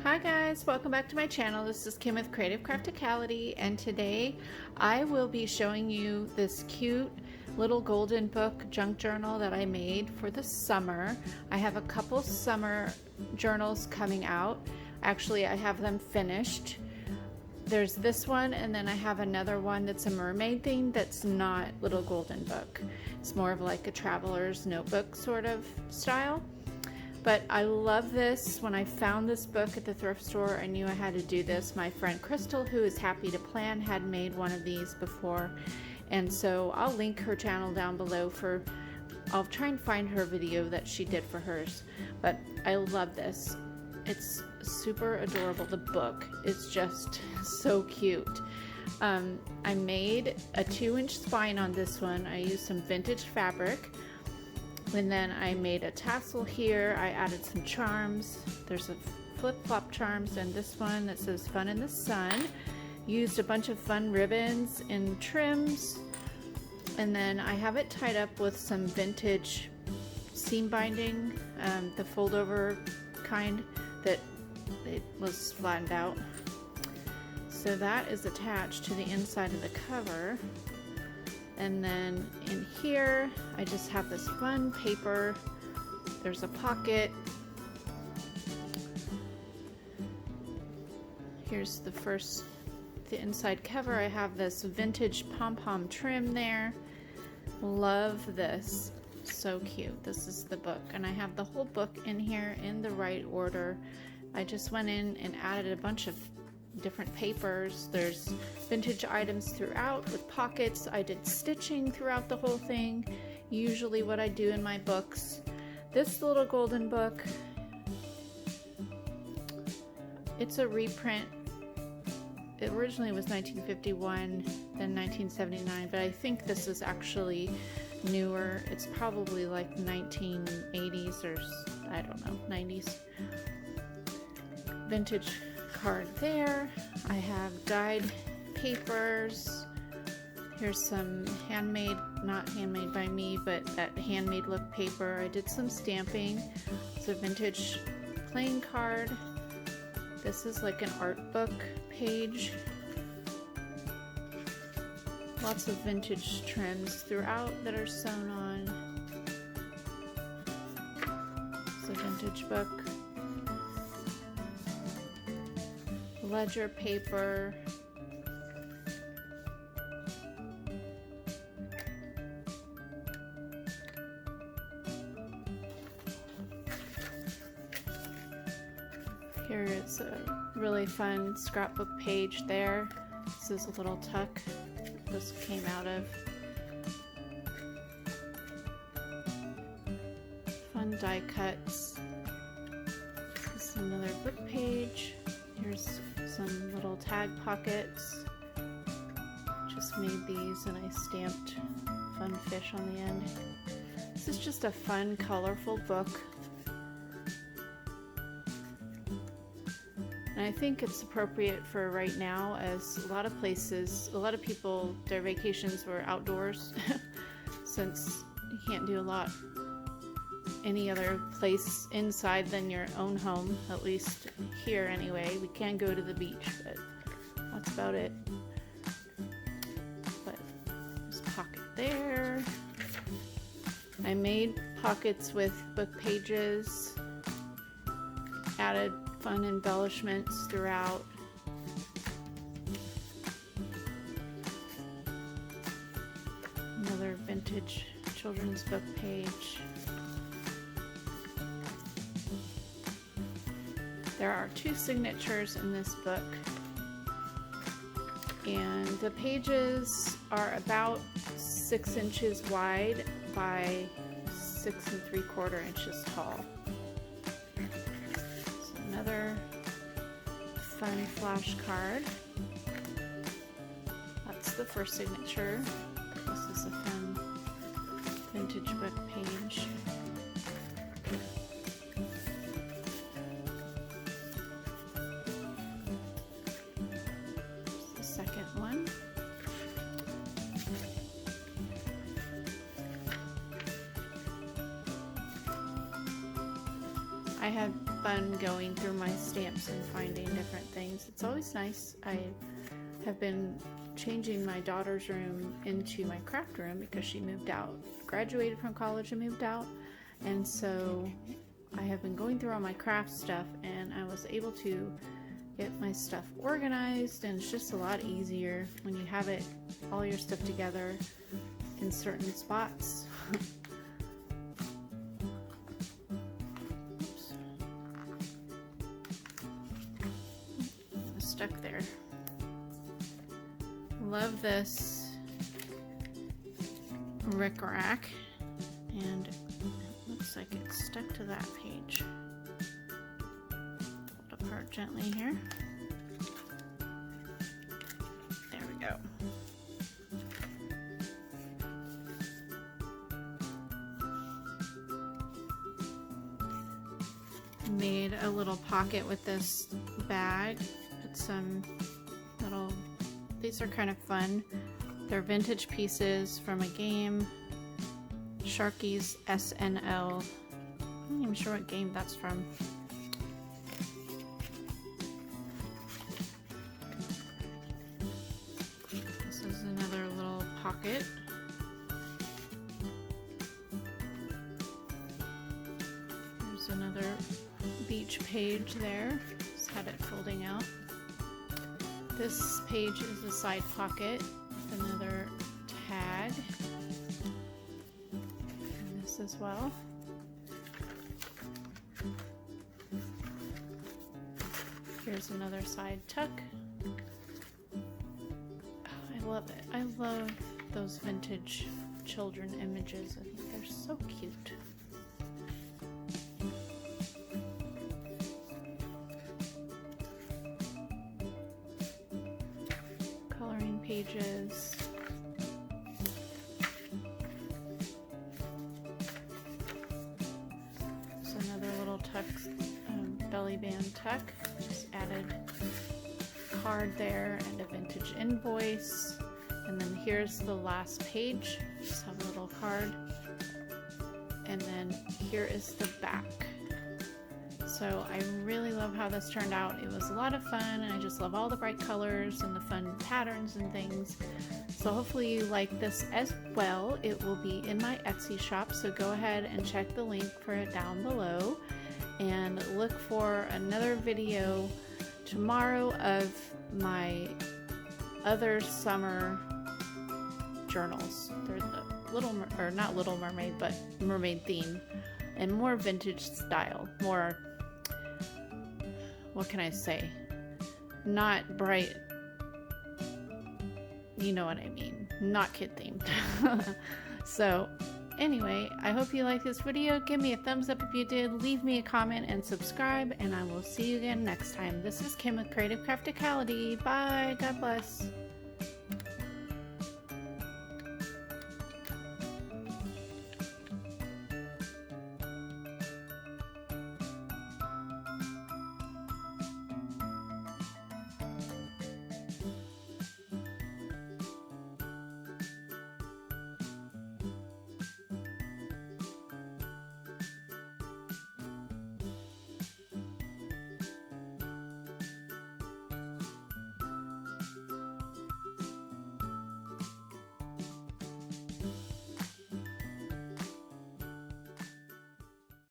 Hi guys, welcome back to my channel. This is Kim with Creative Crafticality, and today I will be showing you this cute little golden book junk journal that I made for the summer. I have a couple summer journals coming out. Actually, I have them finished. There's this one, and then I have another one that's a mermaid theme that's not little golden book. It's more of like a traveler's notebook sort of style. But I love this. When I found this book at the thrift store, I knew I had to do this. My friend Crystal, who is Happy to Plan, had made one of these before. And so I'll link her channel down below I'll try and find her video that she did for hers. But I love this. It's super adorable. The book is just so cute. I made a 2-inch spine on this one. I used some vintage fabric. And then I made a tassel here. I added some charms. There's a flip-flop charms and this one that says Fun in the Sun. Used a bunch of fun ribbons and trims. And then I have it tied up with some vintage seam binding, the fold-over kind that it was flattened out. So that is attached to the inside of the cover. And then in here, I just have this fun paper. There's a pocket. Here's the inside cover. I have this vintage pom-pom trim there. Love this. So cute. This is the book. And I have the whole book in here in the right order. I just went in and added a bunch of different papers. There's vintage items throughout with pockets. I did stitching throughout the whole thing, usually what I do in my books. This little golden book, it's a reprint. It originally was 1951, then 1979, but I think this is actually newer. It's probably like 1980s or I don't know, 90s. Vintage card there. I have dyed papers. Here's some handmade, not handmade by me, but that handmade look paper. I did some stamping. It's a vintage playing card. This is like an art book page. Lots of vintage trims throughout that are sewn on. It's a vintage book. Ledger paper. Here it's a really fun scrapbook page there. This is a little tuck this came out of. Fun die cuts. This is another book page. Here's some little tag pockets. Just made these and I stamped fun fish on the end. This is just a fun, colorful book. And I think it's appropriate for right now, as a lot of people, their vacations were outdoors since you can't do a lot any other place inside than your own home, at least here anyway. We can go to the beach, but that's about it. But there's a pocket there. I made pockets with book pages, added fun embellishments throughout. Another vintage children's book page. There are 2 signatures in this book, and the pages are about 6 inches wide by 6 3/4 inches tall. So another fun flash card. That's the first signature. This is a fun vintage book page. Second one. I had fun going through my stamps and finding different things. It's always nice. I have been changing my daughter's room into my craft room because she moved out, graduated from college and moved out. And so I have been going through all my craft stuff, and I was able to get my stuff organized, and it's just a lot easier when you have it, all your stuff together in certain spots. Oops. Stuck there. Love this rickrack, and it looks like it's stuck to that page. Pull it apart gently here. There we go. Made a little pocket with this bag. Put some little, these are kind of fun. They're vintage pieces from a game, Sharky's SNL. I'm not even sure what game that's from. This is another little pocket. There's another beach page there. Just had it folding out. This page is a side pocket with another tag. And this as well. Here's another side tuck. Oh, I love it. I love those vintage children images. I think they're so cute. Coloring pages. There's another little tuck, belly band tuck. Just added a card there and a vintage invoice. And then here's the last page. Just have a little card. And then here is the back. So I really love how this turned out. It was a lot of fun, and I just love all the bright colors and the fun patterns and things. So hopefully you like this as well. It will be in my Etsy shop, so go ahead and check the link for it down below. And look for another video tomorrow of my other summer journals. They're the not Little Mermaid, but mermaid theme, and more vintage style. More, what can I say? Not bright, you know what I mean. Not kid themed. So anyway, I hope you liked this video. Give me a thumbs up if you did. Leave me a comment and subscribe, and I will see you again next time. This is Kim with Creative Crafticality. Bye. God bless.